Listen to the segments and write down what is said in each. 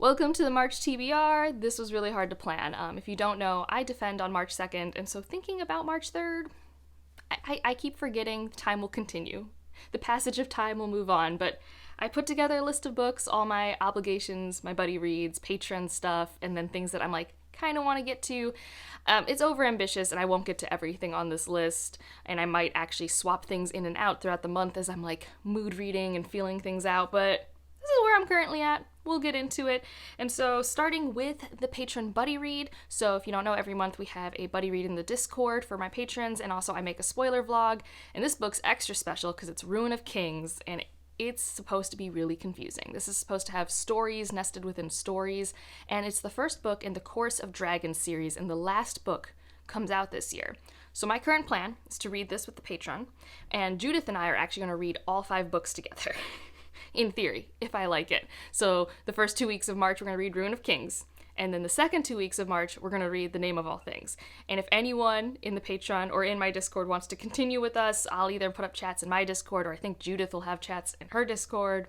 Welcome to the March TBR. This was really hard to plan. If you don't know, I defend on March 2nd, and so thinking about March 3rd, I keep forgetting time will continue. The passage of time will move on, but I put together a list of books, all my obligations, my buddy reads, Patreon stuff, and then things that I'm like, kind of want to get to. It's overambitious, and I won't get to everything on this list, and I might actually swap things in and out throughout the month as I'm like mood reading and feeling things out, but this is where I'm currently at. We'll get into it. And so starting with the patron buddy read. So if you don't know, every month we have a buddy read in the Discord for my patrons, and also I make a spoiler vlog. And this book's extra special because it's Ruin of Kings, and it's supposed to be really confusing. This is supposed to have stories nested within stories, and it's the first book in the Chorus of Dragons series, and the last book comes out this year. So my current plan is to read this with the patron, and Judith and I are actually going to read all 5 books together. In theory, if I like it. So the first 2 weeks of March, we're going to read Ruin of Kings. And then the second 2 weeks of March, we're going to read The Name of All Things. And if anyone in the Patreon or in my Discord wants to continue with us, I'll either put up chats in my Discord, or I think Judith will have chats in her Discord.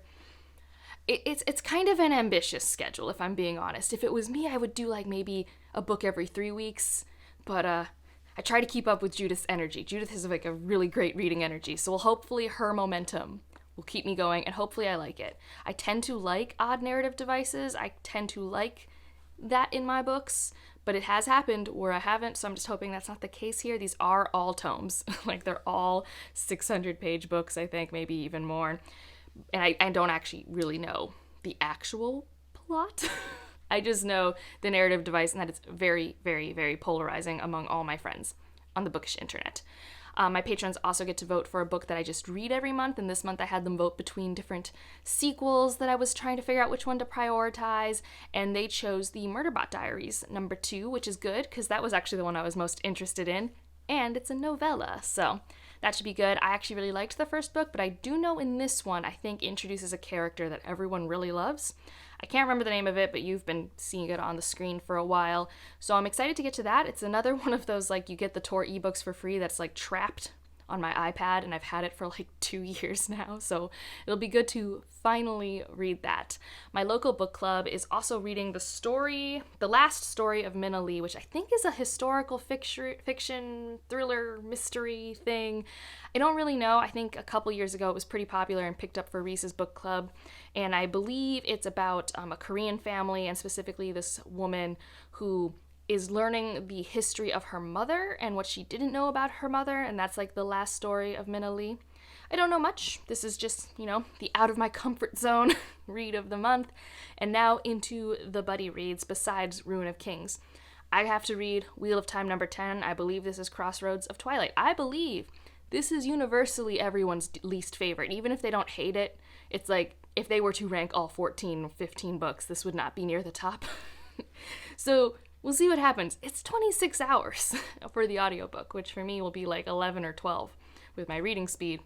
It's kind of an ambitious schedule, if I'm being honest. If it was me, I would do like maybe a book every 3 weeks. But I try to keep up with Judith's energy. Judith has like a really great reading energy. So hopefully her momentum will keep me going, and hopefully I like it. I tend to like odd narrative devices. I tend to like that in my books, but it has happened where I haven't, so I'm just hoping that's not the case here. These are all tomes. Like, they're all 600-page books, I think, maybe even more. And I don't actually really know the actual plot. I just know the narrative device, and that it's very, very, very polarizing among all my friends on the bookish internet. My patrons also get to vote for a book that I just read every month, and this month I had them vote between different sequels that I was trying to figure out which one to prioritize, and they chose the Murderbot Diaries #2, which is good, because that was actually the one I was most interested in, and it's a novella, so that should be good. I actually really liked the first book, but I do know in this one, I think introduces a character that everyone really loves. I can't remember the name of it, but you've been seeing it on the screen for a while. So I'm excited to get to that. It's another one of those, like, you get the Tor ebooks for free that's, like, trapped on my iPad, and I've had it for, like, 2 years now. So it'll be good to finally read that. My local book club is also reading the last story of Minna Lee, which I think is a historical fiction, thriller, mystery thing. I don't really know. I think a couple years ago it was pretty popular and picked up for Reese's book club, and I believe it's about a Korean family, and specifically this woman who is learning the history of her mother and what she didn't know about her mother, and that's like the last story of Minna Lee. I don't know much. This is just, the out of my comfort zone read of the month. And now into the buddy reads besides Ruin of Kings. I have to read Wheel of Time #10. I believe this is Crossroads of Twilight. I believe this is universally everyone's least favorite. Even if they don't hate it, it's like if they were to rank all 14 or 15 books, this would not be near the top. So we'll see what happens. It's 26 hours for the audiobook, which for me will be like 11 or 12 with my reading speed.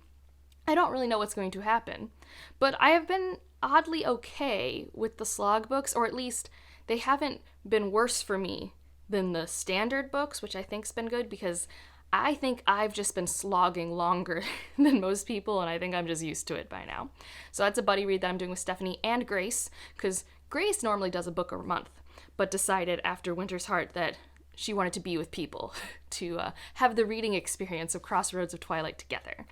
I don't really know what's going to happen, but I have been oddly okay with the slog books, or at least they haven't been worse for me than the standard books, which I think's been good, because I think I've just been slogging longer than most people, and I think I'm just used to it by now. So that's a buddy read that I'm doing with Stephanie and Grace, because Grace normally does a book a month, but decided after Winter's Heart that she wanted to be with people to have the reading experience of Crossroads of Twilight together.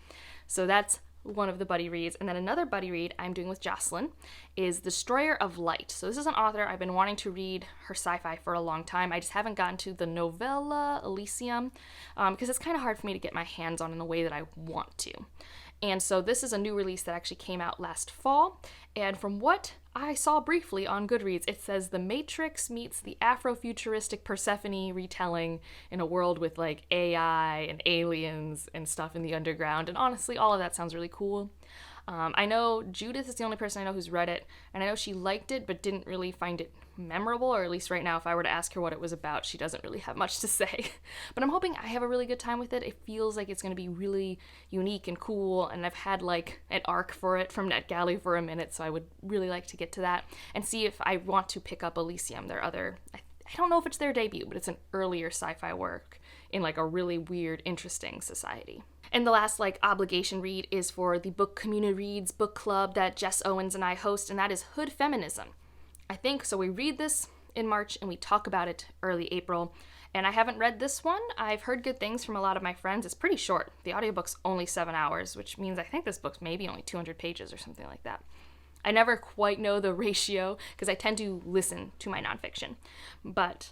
So that's one of the buddy reads. And then another buddy read I'm doing with Jocelyn is Destroyer of Light. So this is an author I've been wanting to read her sci-fi for a long time. I just haven't gotten to the novella Elysium because it's kind of hard for me to get my hands on in the way that I want to. And so this is a new release that actually came out last fall. And from what I saw briefly on Goodreads, it says The Matrix meets the Afrofuturistic Persephone retelling in a world with like AI and aliens and stuff in the underground. And honestly, all of that sounds really cool. I know Judith is the only person I know who's read it, and I know she liked it but didn't really find it memorable, or at least right now if I were to ask her what it was about, she doesn't really have much to say. But I'm hoping I have a really good time with it. It feels like it's going to be really unique and cool, and I've had like an arc for it from NetGalley for a minute, so I would really like to get to that and see if I want to pick up Elysium, their other, I don't know if it's their debut, but it's an earlier sci-fi work in like a really weird, interesting society. And the last obligation read is for the Book Community Reads book club that Jess Owens and I host, and that is Hood Feminism. I think, so we read this in March and we talk about it early April. And I haven't read this one. I've heard good things from a lot of my friends. It's pretty short. The audiobook's only 7 hours, which means I think this book's maybe only 200 pages or something like that. I never quite know the ratio because I tend to listen to my nonfiction. But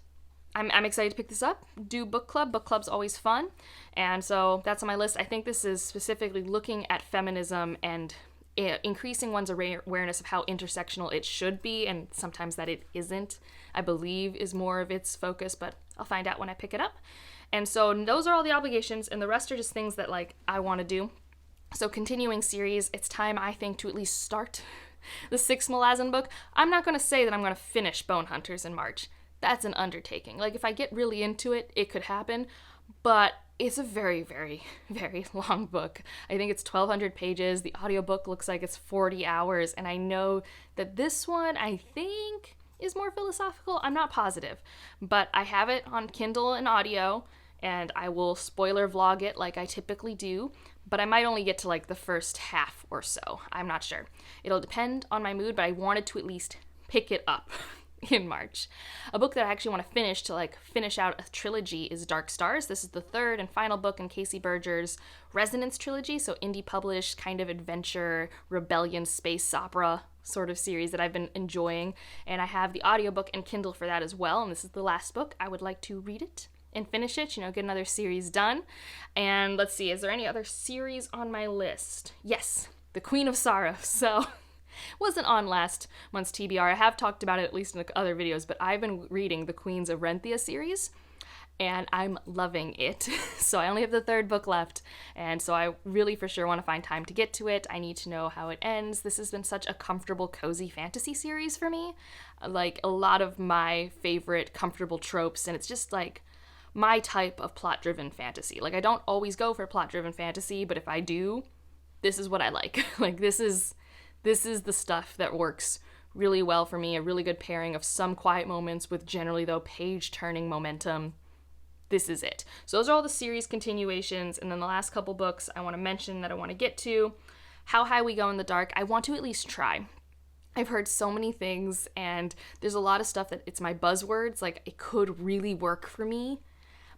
I'm excited to pick this up, do book club. Book club's always fun. And so that's on my list. I think this is specifically looking at feminism and increasing one's awareness of how intersectional it should be, and sometimes that it isn't, I believe, is more of its focus, but I'll find out when I pick it up. And so those are all the obligations, and the rest are just things that, like, I want to do. So continuing series, it's time, I think, to at least start the 6th Malazan book. I'm not going to say that I'm going to finish Bone Hunters in March. That's an undertaking. Like, if I get really into it, it could happen, but it's a very, very, very long book. I think it's 1,200 pages. The audiobook looks like it's 40 hours, and I know that this one, I think, is more philosophical. I'm not positive, but I have it on Kindle and audio, and I will spoiler vlog it like I typically do, but I might only get to like the first half or so. I'm not sure. It'll depend on my mood, but I wanted to at least pick it up in March. A book that I actually want to finish to like finish out a trilogy is Dark Stars. This is the 3rd and final book in Casey Berger's Resonance trilogy, so indie published kind of adventure, rebellion, space opera sort of series that I've been enjoying, and I have the audiobook and Kindle for that as well, and this is the last book. I would like to read it and finish it, get another series done. And let's see, is there any other series on my list? Yes, The Queen of Sorrows. So wasn't on last month's TBR. I have talked about it at least in other videos, but I've been reading the Queens of Renthia series, and I'm loving it. So I only have the 3rd book left, and so I really for sure want to find time to get to it. I need to know how it ends. This has been such a comfortable, cozy fantasy series for me. Like, a lot of my favorite comfortable tropes, and it's just like my type of plot-driven fantasy. Like, I don't always go for plot-driven fantasy, but if I do, this is what I like. Like, this is the stuff that works really well for me, a really good pairing of some quiet moments with generally, though, page-turning momentum. This is it. So those are all the series continuations, and then the last couple books I want to mention that I want to get to. How High We Go in the Dark, I want to at least try. I've heard so many things, and there's a lot of stuff that it's my buzzwords, like it could really work for me,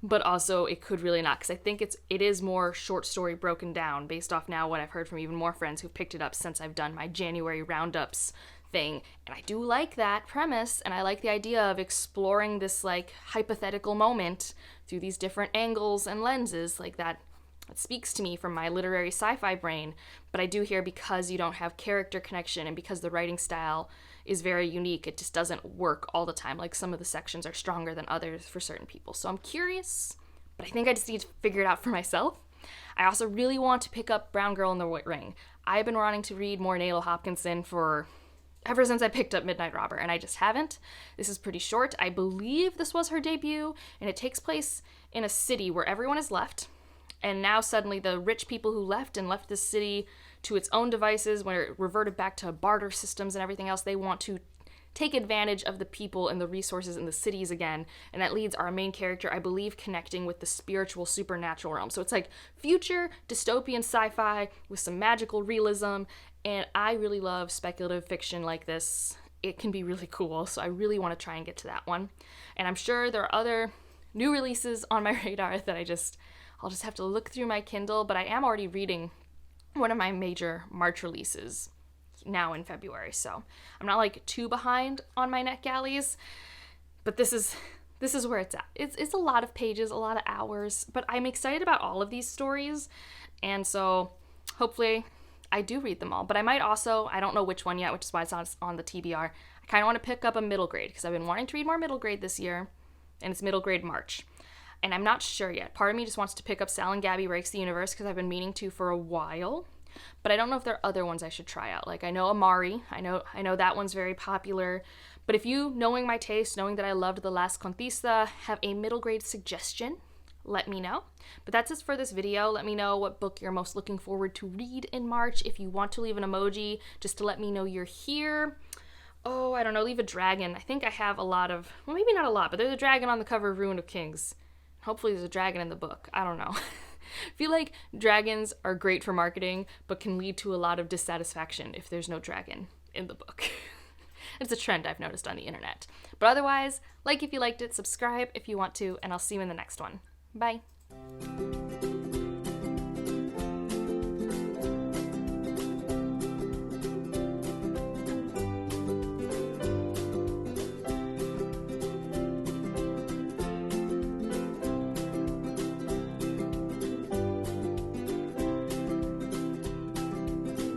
but also it could really not, because I think it is more short story broken down based off now what I've heard from even more friends who've picked it up since I've done my January roundups thing. And I do like that premise, and I like the idea of exploring this like hypothetical moment through these different angles and lenses. Like that it speaks to me from my literary sci-fi brain. But I do hear, because you don't have character connection and because the writing style is very unique, it just doesn't work all the time. Like, some of the sections are stronger than others for certain people. So I'm curious, but I think I just need to figure it out for myself. I also really want to pick up Brown Girl in the White Ring. I've been wanting to read more Nalo Hopkinson ever since I picked up Midnight Robber, and I just haven't. This is pretty short. I believe this was her debut, and it takes place in a city where everyone has left, and now suddenly the rich people who left this city to its own devices, where it reverted back to barter systems and everything else, they want to take advantage of the people and the resources in the cities again, and that leads our main character, I believe, connecting with the spiritual supernatural realm. So it's like future dystopian sci-fi with some magical realism, and I really love speculative fiction like this. It can be really cool, so I really want to try and get to that one. And I'm sure there are other new releases on my radar that I'll just have to look through my Kindle, but I am already reading one of my major March releases now in February, so I'm not like too behind on my NetGalleys, but this is where it's at. It's a lot of pages, a lot of hours, but I'm excited about all of these stories, and so hopefully I do read them all. But I might also, I don't know which one yet, which is why it's not on the TBR. I kind of want to pick up a middle grade, because I've been wanting to read more middle grade this year, and it's middle grade March. And I'm not sure yet. Part of me just wants to pick up Sal and Gabby Breaks the Universe, because I've been meaning to for a while. But I don't know if there are other ones I should try out. Like, I know Amari. I know that one's very popular. But if you, knowing my taste, knowing that I loved The Last Contista, have a middle grade suggestion, let me know. But that's it for this video. Let me know what book you're most looking forward to read in March. If you want to leave an emoji just to let me know you're here. Oh, I don't know, leave a dragon. I think I have a lot of, well, maybe not a lot, but there's a dragon on the cover of Ruin of Kings. Hopefully there's a dragon in the book. I don't know. I feel like dragons are great for marketing, but can lead to a lot of dissatisfaction if there's no dragon in the book. It's a trend I've noticed on the internet. But otherwise, like if you liked it, subscribe if you want to, and I'll see you in the next one. Bye.